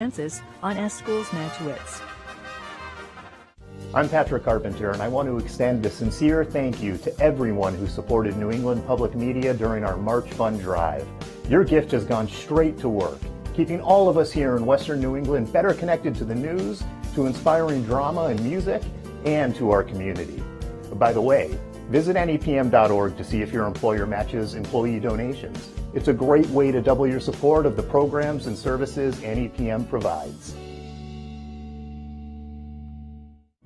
chances on S-School's Match-Wits. I'm Patrick Carpenter, and I want to extend a sincere thank you to everyone who supported New England Public Media during our March Fund Drive. Your gift has gone straight to work, keeping all of us here in Western New England better connected to the news, to inspiring drama and music, and to our community. By the way, visit nepm.org to see if your employer matches employee donations. It's a great way to double your support of the programs and services NEPM provides.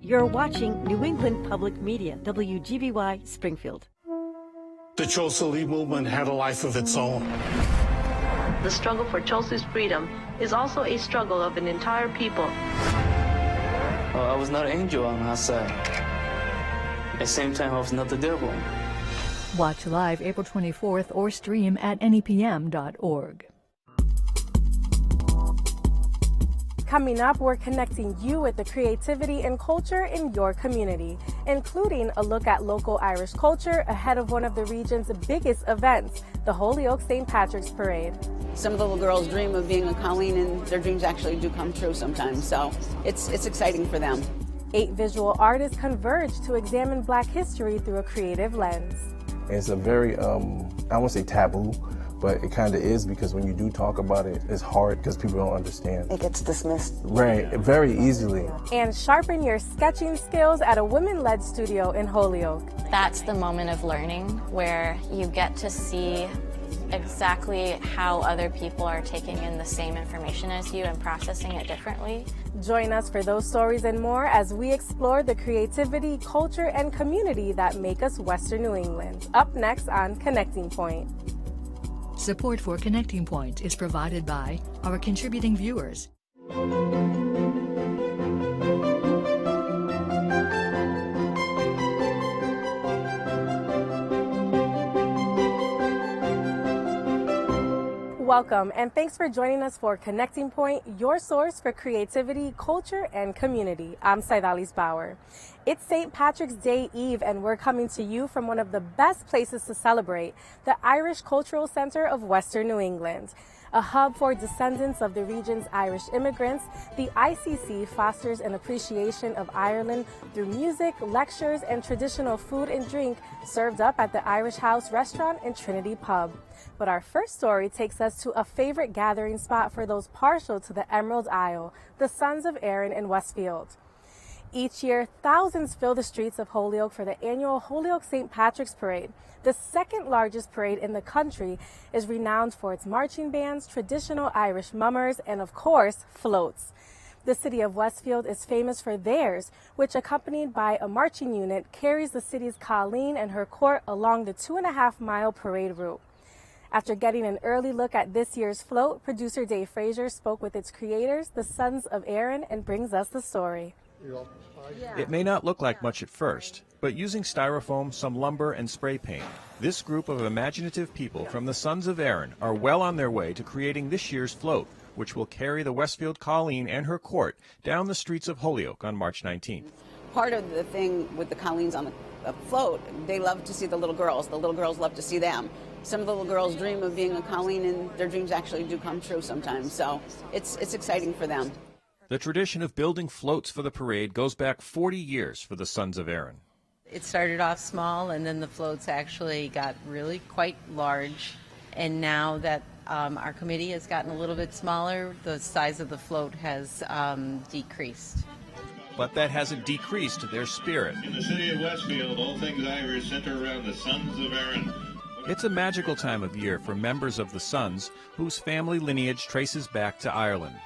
You're watching New England Public Media, WGBY Springfield. The Chelsea movement had a life of its own. The struggle for Chelsea's freedom is also a struggle of an entire people. I was not an angel on our side. At the same time, I was not the devil. Watch live April 24th or stream at nepm.org. Coming up, we're connecting you with the creativity and culture in your community, including a look at local Irish culture ahead of one of the region's biggest events, the Holyoke St. Patrick's Parade. Some of the little girls dream of being a Colleen, and their dreams actually do come true sometimes, so it's exciting for them. 8 visual artists converge to examine Black history through a creative lens. It's a very, I won't say taboo, but it kind of is, because when you do talk about it, it's hard because people don't understand. It gets dismissed. Right, very easily. And sharpen your sketching skills at a women-led studio in Holyoke. That's the moment of learning where you get to see exactly how other people are taking in the same information as you and processing it differently. Join us for those stories and more as we explore the creativity, culture, and community that make us Western New England. Up next on Connecting Point. Support for Connecting Point is provided by our contributing viewers. Welcome, and thanks for joining us for Connecting Point, your source for creativity, culture, and community. I'm Saidalis Bauer. It's St. Patrick's Day Eve, and we're coming to you from one of the best places to celebrate, the Irish Cultural Center of Western New England. A hub for descendants of the region's Irish immigrants, the ICC fosters an appreciation of Ireland through music, lectures, and traditional food and drink served up at the Irish House restaurant and Trinity Pub. But our first story takes us to a favorite gathering spot for those partial to the Emerald Isle, the Sons of Erin in Westfield. Each year, thousands fill the streets of Holyoke for the annual Holyoke St. Patrick's Parade. The second largest parade in the country is renowned for its marching bands, traditional Irish mummers, and of course, floats. The city of Westfield is famous for theirs, which, accompanied by a marching unit, carries the city's Kahli and her court along the 2.5-mile parade route. After getting an early look at this year's float, producer Dave Frazier spoke with its creators, the Sons of Erin, and brings us the story. It may not look like much at first, but using styrofoam, some lumber, and spray paint, this group of imaginative people from the Sons of Erin are well on their way to creating this year's float, which will carry the Westfield Colleen and her court down the streets of Holyoke on March 19th. Part of the thing with the Colleens on the float, they love to see the little girls. The little girls love to see them. Some of the little girls dream of being a Colleen, and their dreams actually do come true sometimes, so it's exciting for them. The tradition of building floats for the parade goes back 40 years for the Sons of Erin. It started off small, and then the floats actually got really quite large. And now that our committee has gotten a little bit smaller, the size of the float has decreased. But that hasn't decreased their spirit. In the city of Westfield, all things Irish center around the Sons of Erin. It's a magical time of year for members of the Sons whose family lineage traces back to Ireland.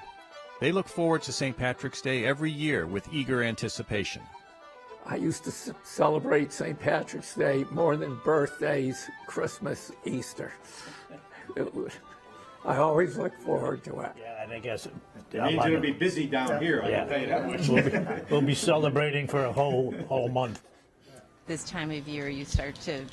They look forward to St. Patrick's Day every year with eager anticipation. I used to celebrate St. Patrick's Day more than birthdays, Christmas, Easter. I always look forward to it. Yeah, and I guess it means it'll be busy down here, I can tell you that much. We'll be celebrating for a whole month. This time of year,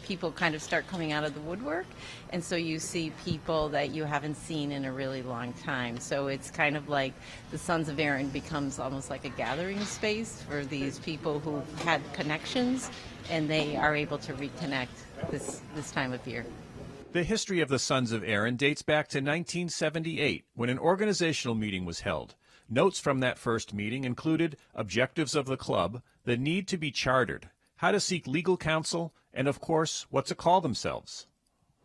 people kind of start coming out of the woodwork, and so you see people that you haven't seen in a really long time. So it's kind of like the Sons of Erin becomes almost like a gathering space for these people who had connections, and they are able to reconnect this time of year. The history of the Sons of Erin dates back to 1978, when an organizational meeting was held. Notes from that first meeting included objectives of the club, the need to be chartered, how to seek legal counsel, and of course, what to call themselves.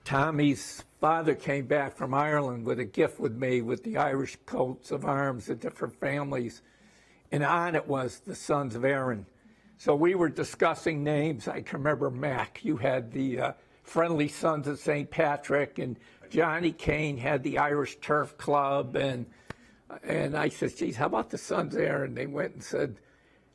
Tommy's father came back from Ireland with a gift with me with the Irish coats of arms of different families, and on it was the Sons of Erin. So we were discussing names. I can remember, Mac, you had the Friendly Sons of St. Patrick, and Johnny Kane had the Irish Turf Club, and I said, geez, how about the Sons of Erin? They went and said,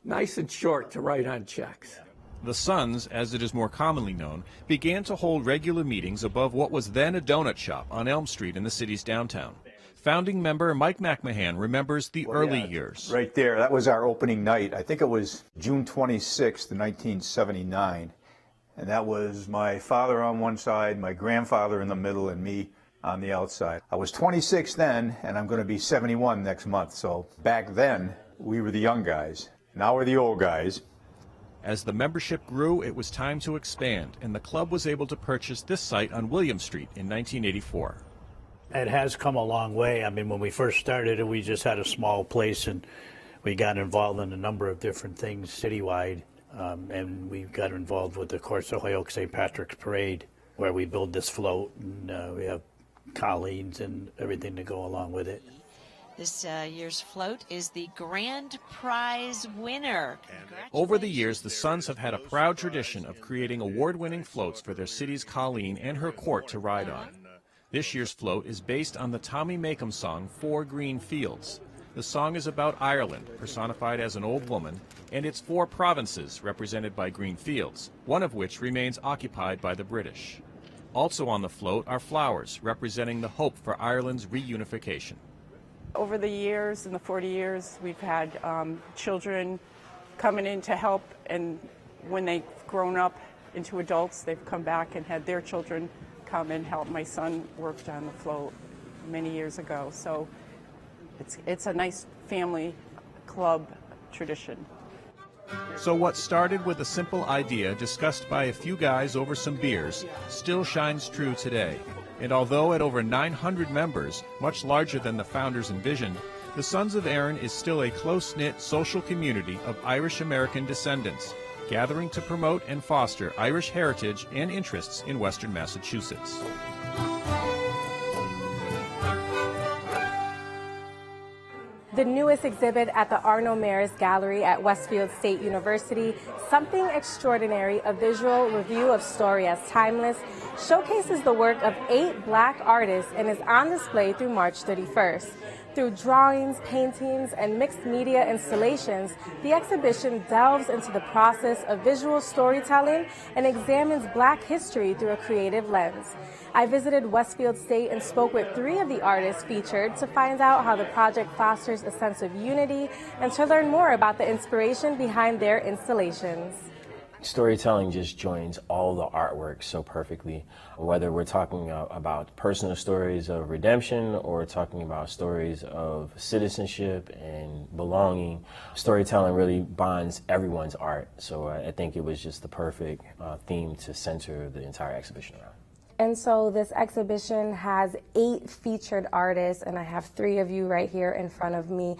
nice and short to write on checks. The Sons, as it is more commonly known, began to hold regular meetings above what was then a donut shop on Elm Street in the city's downtown. Founding member Mike McMahon remembers the early years. Right there, that was our opening night. I think it was June 26th, 1979. And that was my father on one side, my grandfather in the middle, and me on the outside. I was 26 then, and I'm going to be 71 next month. So back then, we were the young guys. Now we're the old guys. As the membership grew, it was time to expand, and the club was able to purchase this site on William Street in 1984. It has come a long way. I mean, when we first started it, we just had a small place, and we got involved in a number of different things citywide. And we got involved with, of course, the Holyoke St. Patrick's Parade, where we build this float, and we have colleens and everything to go along with it. This year's float is the grand prize winner. Over the years, the Sons have had a proud tradition of creating award-winning floats for their city's colleen and her court to ride on. This year's float is based on the Tommy Makem song, 4 Green Fields. The song is about Ireland, personified as an old woman, and its 4 provinces, represented by green fields, one of which remains occupied by the British. Also on the float are flowers, representing the hope for Ireland's reunification. Over the years, in the 40 years, we've had children coming in to help, and when they've grown up into adults, they've come back and had their children come and help. My son worked on the float many years ago, so it's a nice family club tradition. So what started with a simple idea discussed by a few guys over some beers still shines true today. And although at over 900 members, much larger than the founders envisioned, the Sons of Erin is still a close-knit social community of Irish-American descendants, gathering to promote and foster Irish heritage and interests in Western Massachusetts. The newest exhibit at the Arno Maris Gallery at Westfield State University, Something Extraordinary, a visual review of story as timeless, showcases the work of 8 Black artists and is on display through March 31st. Through drawings, paintings, and mixed media installations, the exhibition delves into the process of visual storytelling and examines Black history through a creative lens. I visited Westfield State and spoke with 3 of the artists featured to find out how the project fosters a sense of unity and to learn more about the inspiration behind their installations. Storytelling just joins all the artwork so perfectly, whether we're talking about personal stories of redemption or talking about stories of citizenship and belonging. Storytelling really bonds everyone's art, so I think it was just the perfect theme to center the entire exhibition around. And so this exhibition has 8 featured artists, and I have 3 of you right here in front of me.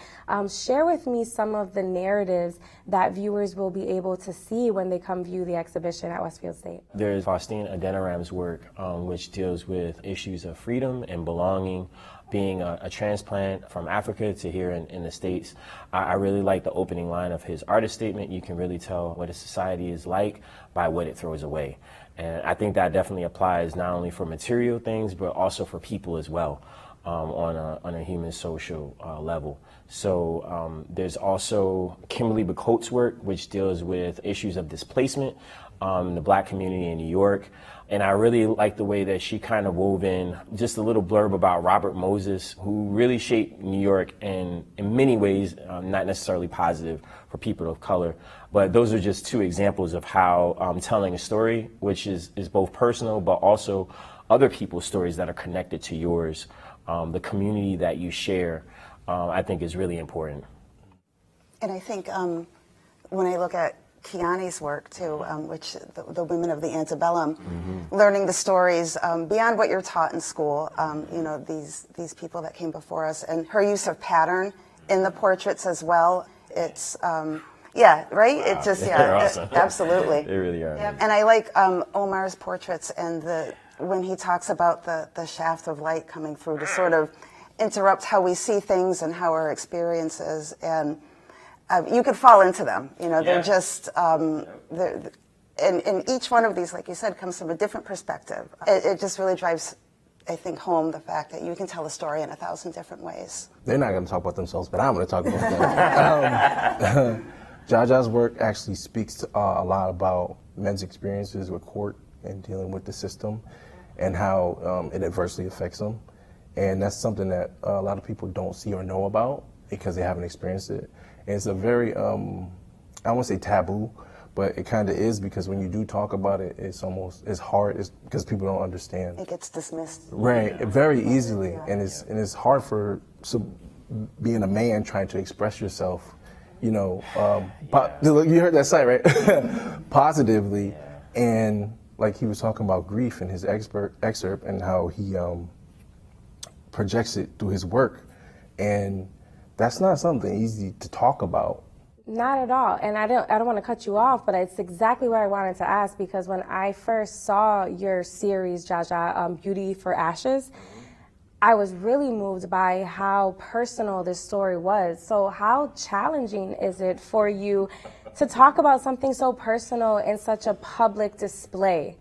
Share with me some of the narratives that viewers will be able to see when they come view the exhibition at Westfield State. There's Faustine Adeniram's work, which deals with issues of freedom and belonging, being a transplant from Africa to here in the States. I really like the opening line of his artist statement. You can really tell what a society is like by what it throws away. And I think that definitely applies not only for material things, but also for people as well, on a human social level. So there's also Kimberly Bacote's work, which deals with issues of displacement in the Black community in New York. And I really like the way that she kind of wove in just a little blurb about Robert Moses, who really shaped New York in many ways, not necessarily positive for people of color. But those are just 2 examples of how telling a story, which is both personal, but also other people's stories that are connected to yours, the community that you share, I think is really important. And I think when I look at Kiani's work too, which the women of the antebellum, learning the stories beyond what you're taught in school. You know, these people that came before us, and her use of pattern in the portraits as well. It's yeah, right. Wow. It just They're awesome. Absolutely. They really are. Yeah. And I like Omar's portraits and when he talks about the shaft of light coming through to sort of interrupt how we see things and how our experiences, and you could fall into them. You know, they're just and each one of these, like you said, comes from a different perspective. It just really drives, I think, home the fact that you can tell a story in 1,000 different ways. They're not going to talk about themselves, but I'm going to talk about them. JaJa's work actually speaks to, a lot about men's experiences with court and dealing with the system and how it adversely affects them. And that's something that a lot of people don't see or know about because they haven't experienced it. And it's a very, I don't want to say taboo, but it kind of is, because when you do talk about it, it's hard because people don't understand. It gets dismissed. Right, very easily. And it's hard for being a man trying to express yourself, you know, you heard that site, right? Positively. And like he was talking about grief in his excerpt and how he projects it through his work. And that's not something easy to talk about. Not at all. And I don't want to cut you off, but it's exactly what I wanted to ask, because when I first saw your series, JaJa, Beauty for Ashes, I was really moved by how personal this story was. So how challenging is it for you to talk about something so personal in such a public display?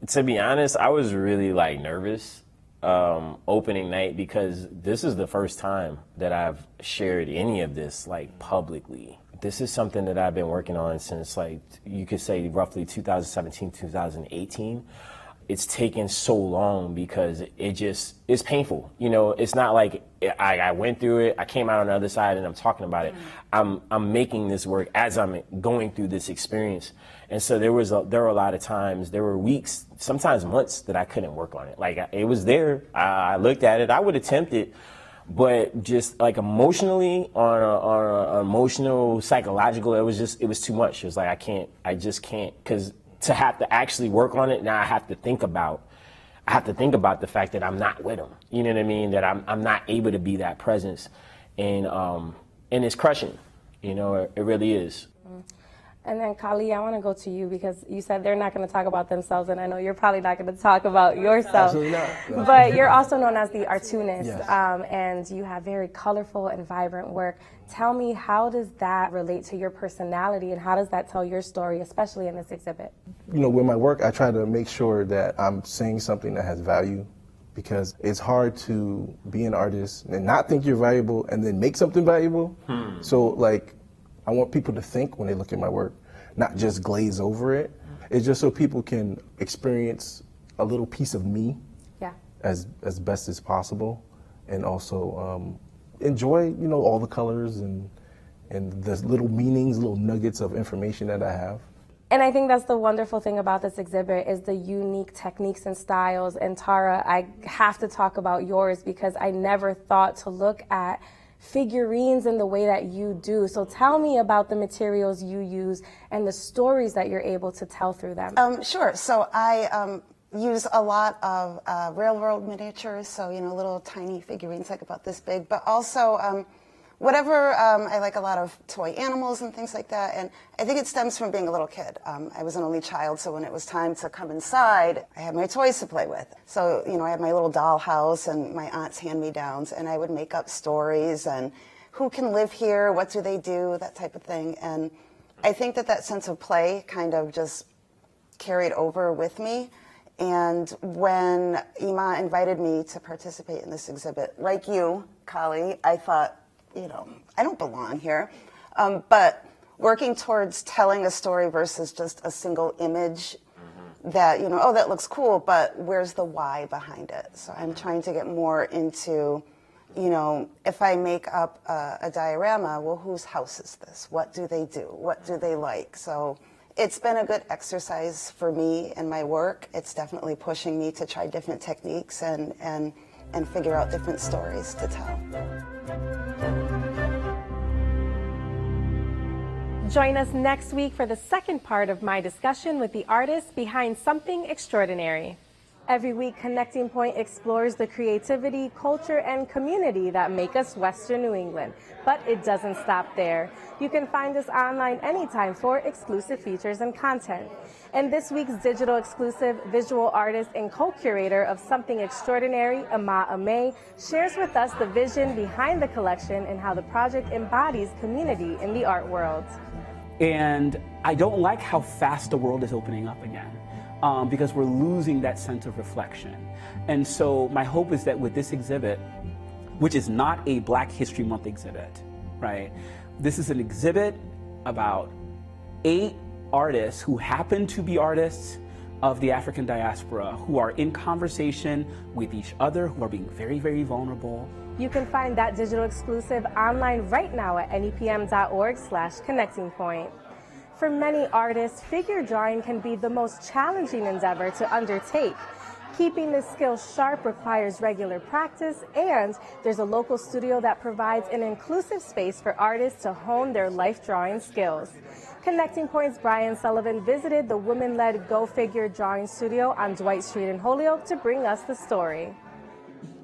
To be honest, I was really nervous opening night, because this is the first time that I've shared any of this publicly. This is something that I've been working on since you could say roughly 2017, 2018. It's taken so long because it's painful. You know, it's not like I went through it, I came out on the other side and I'm talking about it. I'm making this work as I'm going through this experience. And so there were a lot of times, there were weeks, sometimes months, that I couldn't work on it. It was there, I looked at it, I would attempt it, but just emotionally, on an emotional, psychological, it was too much. It was I just can't, because to have to actually work on it, now I have to think about the fact that I'm not with him. You know what I mean? That I'm not able to be that presence, and it's crushing. You know, it really is. And then, Kahli, I want to go to you, because you said they're not going to talk about themselves, and I know you're probably not going to talk about yourself. Absolutely not. But you're also known as the Artoonist, yes. And you have very colorful and vibrant work. Tell me, how does that relate to your personality, and how does that tell your story, especially in this exhibit? You know, with my work, I try to make sure that I'm saying something that has value, because it's hard to be an artist and not think you're valuable and then make something valuable. So, I want people to think when they look at my work, not just glaze over it. It's just so people can experience a little piece of me as best as possible, and also enjoy, you know, all the colors and the little meanings, little nuggets of information that I have. And I think that's the wonderful thing about this exhibit, is the unique techniques and styles. And Tara, I have to talk about yours, because I never thought to look at figurines in the way that you do. So tell me about the materials you use and the stories that you're able to tell through them. Sure. So I use a lot of railroad miniatures, so, you know, little tiny figurines about this big, but also whatever, I like a lot of toy animals and things like that, and I think it stems from being a little kid. I was an only child, so when it was time to come inside, I had my toys to play with. So, you know, I had my little dollhouse and my aunt's hand-me-downs, and I would make up stories and who can live here, what do they do, that type of thing. And I think that sense of play kind of just carried over with me. And when Ima invited me to participate in this exhibit, like you, Kahli, I thought, you know, I don't belong here. But working towards telling a story versus just a single image that, you know, oh, that looks cool, but where's the why behind it? So I'm trying to get more into, you know, if I make up a diorama, well, whose house is this? What do they do? What do they like? So it's been a good exercise for me in my work. It's definitely pushing me to try different techniques and figure out different stories to tell. Join us next week for the second part of my discussion with the artist behind Something Extraordinary. Every week, Connecting Point explores the creativity, culture, and community that make us Western New England. But it doesn't stop there. You can find us online anytime for exclusive features and content. And this week's digital exclusive visual artist and co-curator of Something Extraordinary, Ama Ame, shares with us the vision behind the collection and how the project embodies community in the art world. And I don't like how fast the world is opening up again. Because we're losing that sense of reflection. And so my hope is that with this exhibit, which is not a Black History Month exhibit, right? This is an exhibit about 8 artists who happen to be artists of the African diaspora, who are in conversation with each other, who are being very, very vulnerable. You can find that digital exclusive online right now at nepm.org/connectingpoint. For many artists, figure drawing can be the most challenging endeavor to undertake. Keeping this skill sharp requires regular practice, and there's a local studio that provides an inclusive space for artists to hone their life drawing skills. Connecting Point's Brian Sullivan visited the women-led Go Figure Drawing Studio on Dwight Street in Holyoke to bring us the story.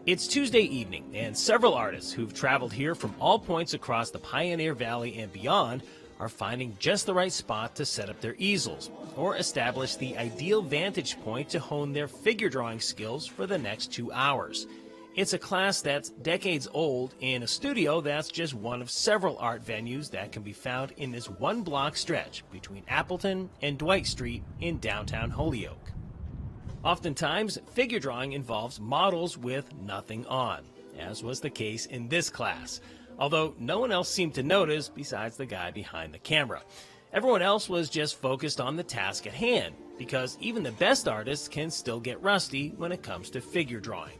It's Tuesday evening, and several artists who've traveled here from all points across the Pioneer Valley and beyond are finding just the right spot to set up their easels or establish the ideal vantage point to hone their figure drawing skills for the next 2 hours. It's a class that's decades old in a studio that's just one of several art venues that can be found in this one-block stretch between Appleton and Dwight Street in downtown Holyoke. Oftentimes, figure drawing involves models with nothing on, as was the case in this class. Although no one else seemed to notice besides the guy behind the camera. Everyone else was just focused on the task at hand, because even the best artists can still get rusty when it comes to figure drawing.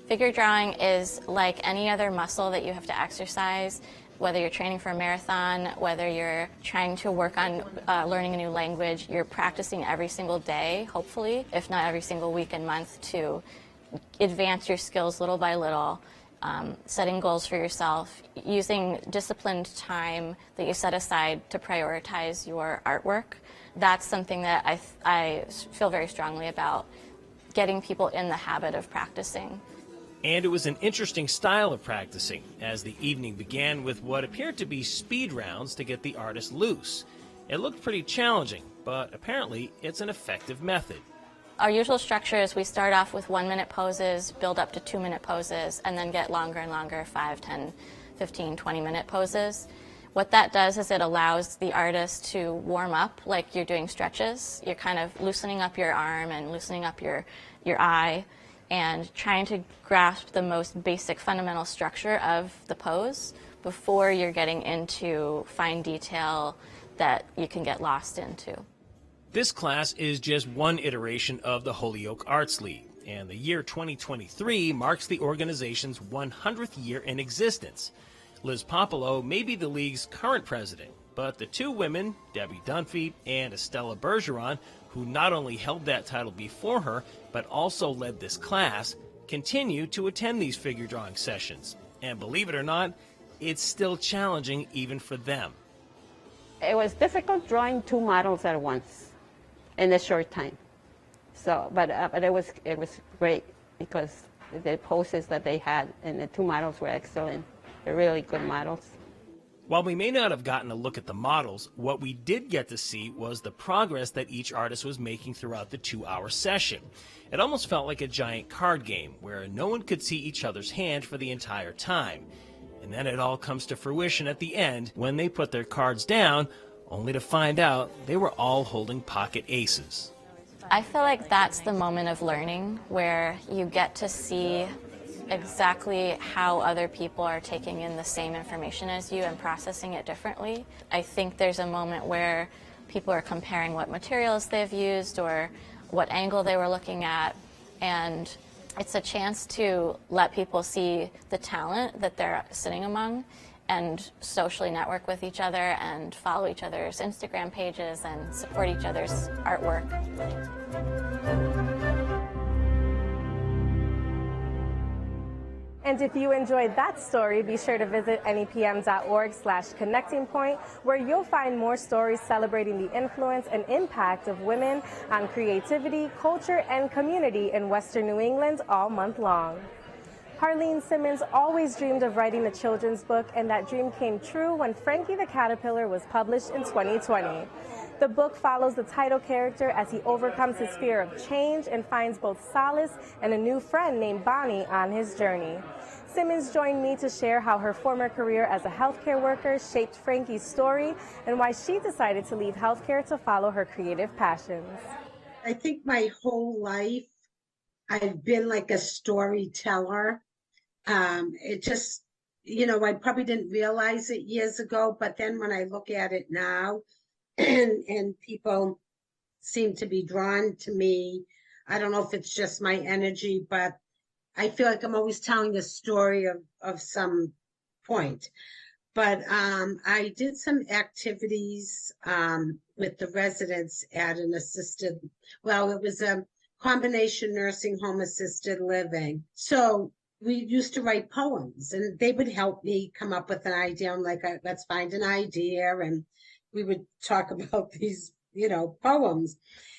Figure drawing is like any other muscle that you have to exercise, whether you're training for a marathon, whether you're trying to work on learning a new language. You're practicing every single day, hopefully, if not every single week and month, to advance your skills little by little. Setting goals for yourself, using disciplined time that you set aside to prioritize your artwork. That's something that I feel very strongly about, getting people in the habit of practicing. And it was an interesting style of practicing, as the evening began with what appeared to be speed rounds to get the artist loose. It looked pretty challenging, but apparently it's an effective method. Our usual structure is we start off with 1-minute poses, build up to 2-minute poses, and then get longer and longer 5, 10, 15, 20-minute poses. What that does is it allows the artist to warm up like you're doing stretches. You're kind of loosening up your arm and loosening up your eye and trying to grasp the most basic fundamental structure of the pose before you're getting into fine detail that you can get lost into. This class is just one iteration of the Holyoke Arts League, and the year 2023 marks the organization's 100th year in existence. Liz Popolo may be the league's current president, but the 2 women, Debbie Dunphy and Estella Bergeron, who not only held that title before her, but also led this class, continue to attend these figure drawing sessions. And believe it or not, it's still challenging even for them. It was difficult drawing 2 models at once in a short time. So, but it was great because the poses that they had and the 2 models were excellent. They're really good models. While we may not have gotten a look at the models, what we did get to see was the progress that each artist was making throughout the 2-hour session. It almost felt like a giant card game where no one could see each other's hand for the entire time. And then it all comes to fruition at the end when they put their cards down, only to find out they were all holding pocket aces. I feel like that's the moment of learning where you get to see exactly how other people are taking in the same information as you and processing it differently. I think there's a moment where people are comparing what materials they've used or what angle they were looking at, and it's a chance to let people see the talent that they're sitting among and socially network with each other and follow each other's Instagram pages and support each other's artwork. And if you enjoyed that story, be sure to visit nepm.org/connectingpoint, where you'll find more stories celebrating the influence and impact of women on creativity, culture, and community in Western New England all month long. Harlene Simmons always dreamed of writing a children's book, and that dream came true when Frankie the Caterpillar was published in 2020. The book follows the title character as he overcomes his fear of change and finds both solace and a new friend named Bonnie on his journey. Simmons joined me to share how her former career as a healthcare worker shaped Frankie's story and why she decided to leave healthcare to follow her creative passions. I think my whole life I've been like a storyteller. It just, I probably didn't realize it years ago, but then when I look at it now, and people seem to be drawn to me. I don't know if it's just my energy, but I feel like I'm always telling a story of some point. But I did some activities with the residents at an it was a combination nursing home assisted living. So we used to write poems, and they would help me come up with an idea. I'm like, let's find an idea, and we would talk about these, poems,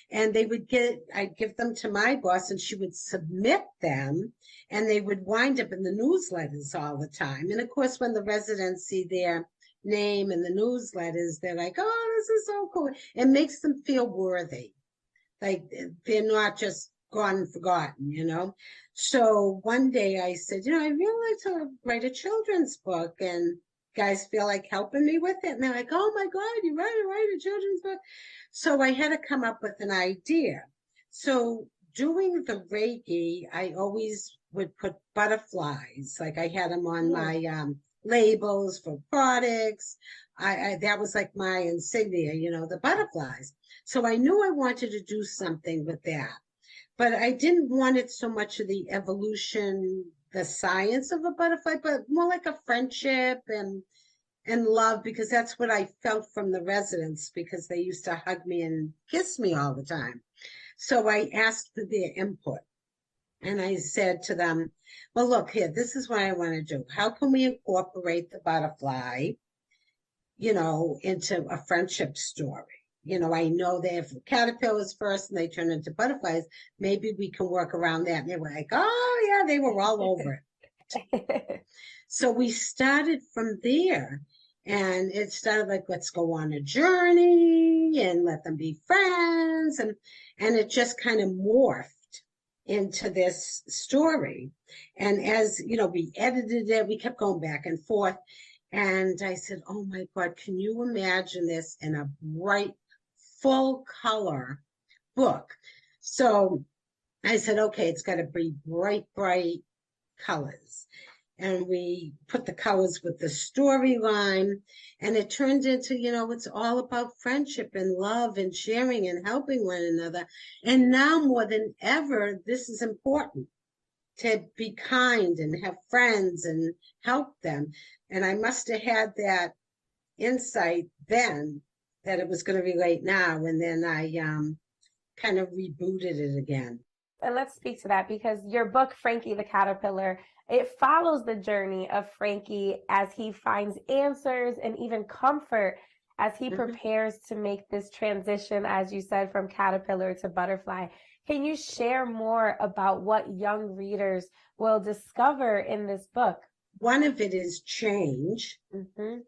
and I'd give them to my boss, and she would submit them, and they would wind up in the newsletters all the time. And of course, when the residents see their name in the newsletters, they're like, oh, this is so cool. It makes them feel worthy. Like they're not just gone and forgotten, So one day I said, I'd really like to write a children's book, and guys feel like helping me with it. And they're like, oh my God, you write a children's book. So I had to come up with an idea. So doing the Reiki, I always would put butterflies. Like I had them on my labels for products. That was like my insignia, the butterflies. So I knew I wanted to do something with that. But I didn't want it so much of the evolution, the science of a butterfly, but more like a friendship and love, because that's what I felt from the residents, because they used to hug me and kiss me all the time. So I asked for their input, and I said to them, well, look here, this is what I want to do. How can we incorporate the butterfly, into a friendship story? I know they have caterpillars first and they turn into butterflies. Maybe we can work around that. And they were like, oh yeah, they were all over it. So we started from there, and it started like, let's go on a journey and let them be friends. And it just kind of morphed into this story. And as, we edited it, we kept going back and forth. And I said, oh my God, can you imagine this in a bright, full color book? So I said, okay, it's got to be bright colors. And we put the colors with the storyline, and it turned into, it's all about friendship and love and sharing and helping one another. And now more than ever, this is important, to be kind and have friends and help them. And I must have had that insight then that it was going to relate now. And then I kind of rebooted it again. And let's speak to that, because your book, Frankie the Caterpillar, it follows the journey of Frankie as he finds answers and even comfort as he prepares to make this transition, as you said, from caterpillar to butterfly. Can you share more about what young readers will discover in this book? One of it is change.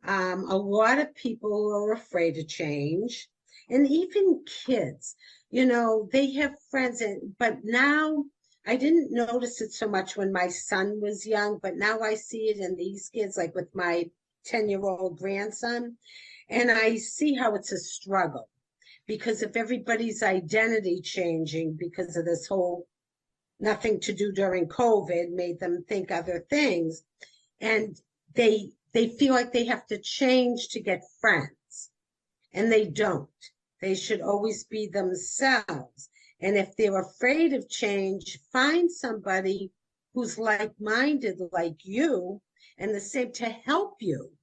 A lot of people are afraid of change, and even kids, they have friends, but now I didn't notice it so much when my son was young, but now I see it in these kids, like with my 10-year-old grandson, and I see how it's a struggle, because if everybody's identity changing because of this whole nothing to do during COVID made them think other things, and they feel like they have to change to get friends, and they don't. They should always be themselves. And if they're afraid of change, find somebody who's like-minded like you and the same to help you,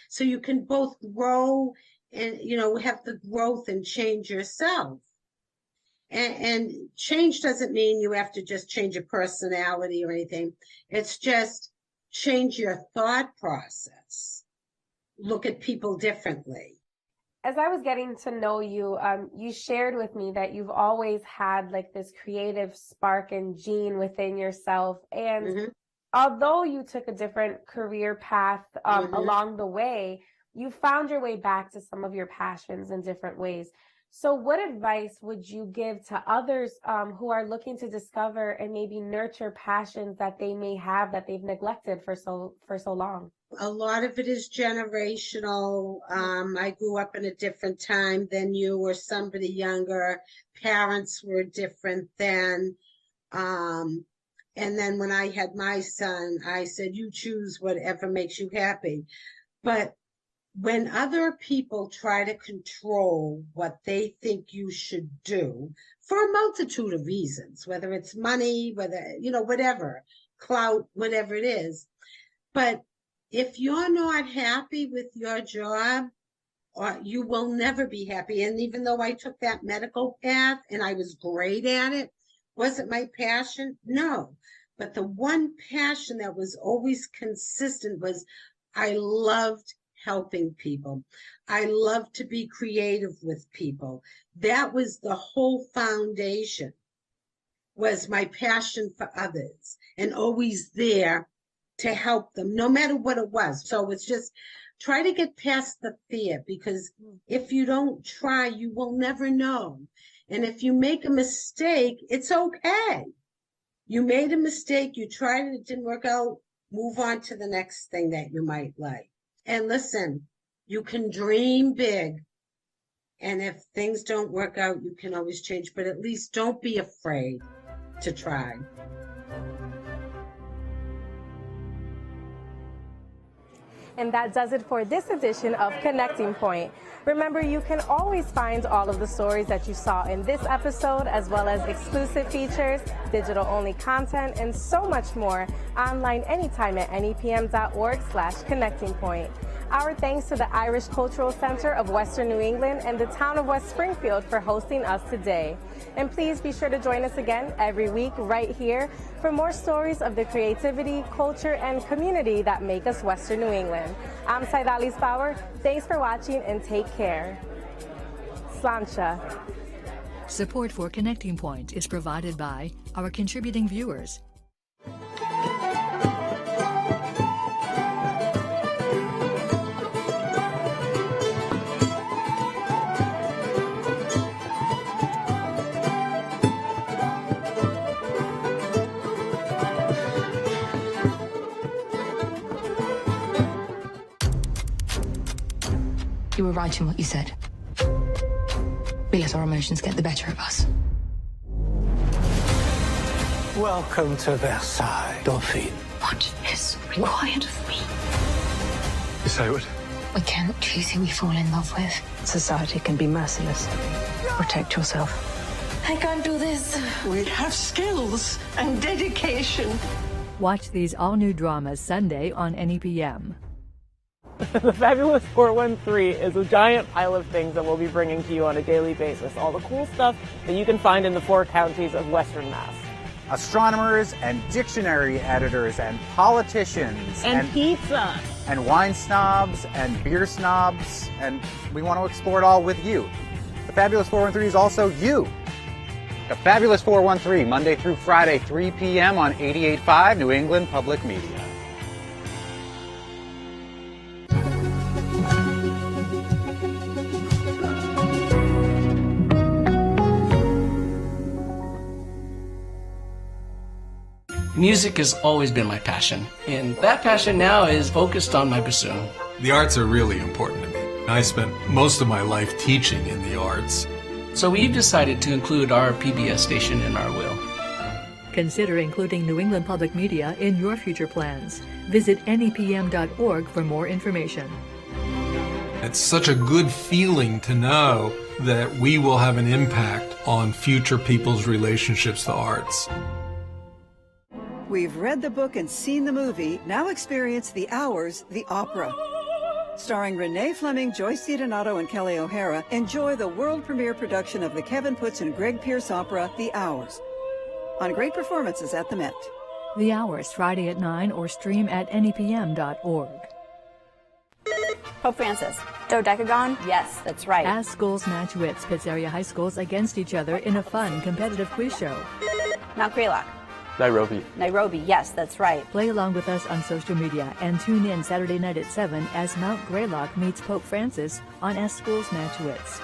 so you can both grow and, have the growth and change yourself. And change doesn't mean you have to just change your personality or anything. It's just change your thought process, look at people differently. As I was getting to know you, you shared with me that you've always had like this creative spark and gene within yourself. And although you took a different career path along the way, you found your way back to some of your passions in different ways. So what advice would you give to others who are looking to discover and maybe nurture passions that they may have that they've neglected for so long? A lot of it is generational. I grew up in a different time than you or somebody younger. Parents were different then. And then when I had my son, I said, you choose whatever makes you happy. But when other people try to control what they think you should do for a multitude of reasons, whether it's money, whether, whatever, clout, whatever it is. But if you're not happy with your job, you will never be happy. And even though I took that medical path and I was great at it, was it my passion? No. But the one passion that was always consistent was I loved helping people. I love to be creative with people. That was the whole foundation, was my passion for others and always there to help them, no matter what it was. So it's just try to get past the fear, because if you don't try, you will never know. And if you make a mistake, it's okay. You made a mistake, you tried it, it didn't work out, move on to the next thing that you might like. And listen, you can dream big. And if things don't work out, you can always change, but at least don't be afraid to try. And that does it for this edition of Connecting Point. Remember, you can always find all of the stories that you saw in this episode, as well as exclusive features, digital-only content, and so much more online anytime at nepm.org/connectingpoint. Our thanks to the Irish Cultural Center of Western New England and the town of West Springfield for hosting us today. And please be sure to join us again every week right here for more stories of the creativity, culture, and community that make us Western New England. I'm Saidalis Bauer. Thanks for watching and take care. Sláinte. Support for Connecting Point is provided by our contributing viewers. You were right in what you said. We let our emotions get the better of us. Welcome to Versailles, Dauphine. What is required of me? You say what? We cannot choose who we fall in love with. Society can be merciless. Protect yourself. I can't do this. We have skills and dedication. Watch these all-new dramas Sunday on NEPM. The Fabulous 413 is a giant pile of things that we'll be bringing to you on a daily basis. All the cool stuff that you can find in the 4 counties of Western Mass. Astronomers and dictionary editors and politicians. And pizza. And wine snobs and beer snobs. And we want to explore it all with you. The Fabulous 413 is also you. The Fabulous 413, Monday through Friday, 3 p.m. on 88.5 New England Public Media. Music has always been my passion, and that passion now is focused on my bassoon. The arts are really important to me. I spent most of my life teaching in the arts. So we've decided to include our PBS station in our will. Consider including New England Public Media in your future plans. Visit nepm.org for more information. It's such a good feeling to know that we will have an impact on future people's relationships to arts. We've read the book and seen the movie. Now experience The Hours, the opera. Starring Renee Fleming, Joyce DiDonato, and Kelly O'Hara, enjoy the world premiere production of the Kevin Puts and Greg Pierce opera, The Hours, on great performances at the Met. The Hours, Friday at 9 or stream at nepm.org. Pope Francis. Dodecagon? Yes, that's right. As schools match wits, pits area high schools against each other in a fun, competitive quiz show. Mount Greylock. Nairobi. Nairobi, yes, that's right. Play along with us on social media and tune in Saturday night at 7 as Mount Greylock meets Pope Francis on As Schools Match Wits.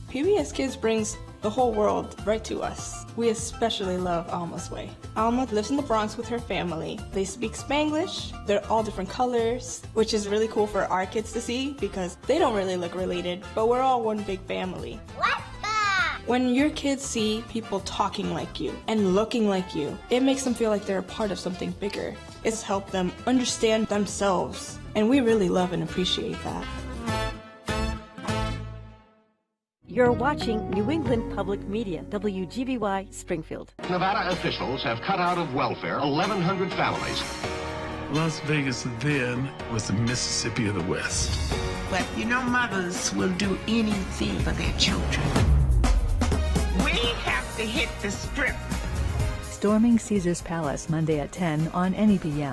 PBS Kids brings the whole world right to us. We especially love Alma's Way. Alma lives in the Bronx with her family. They speak Spanglish. They're all different colors, which is really cool for our kids to see because they don't really look related, but we're all one big family. When your kids see people talking like you and looking like you, it makes them feel like they're a part of something bigger. It's helped them understand themselves, and we really love and appreciate that. You're watching New England Public Media, WGBY Springfield. Nevada officials have cut out of welfare 1,100 families. Las Vegas then was the Mississippi of the West. But you know, mothers will do anything for their children. We have to hit the Strip. Storming Caesar's Palace, Monday at 10 on NEPM.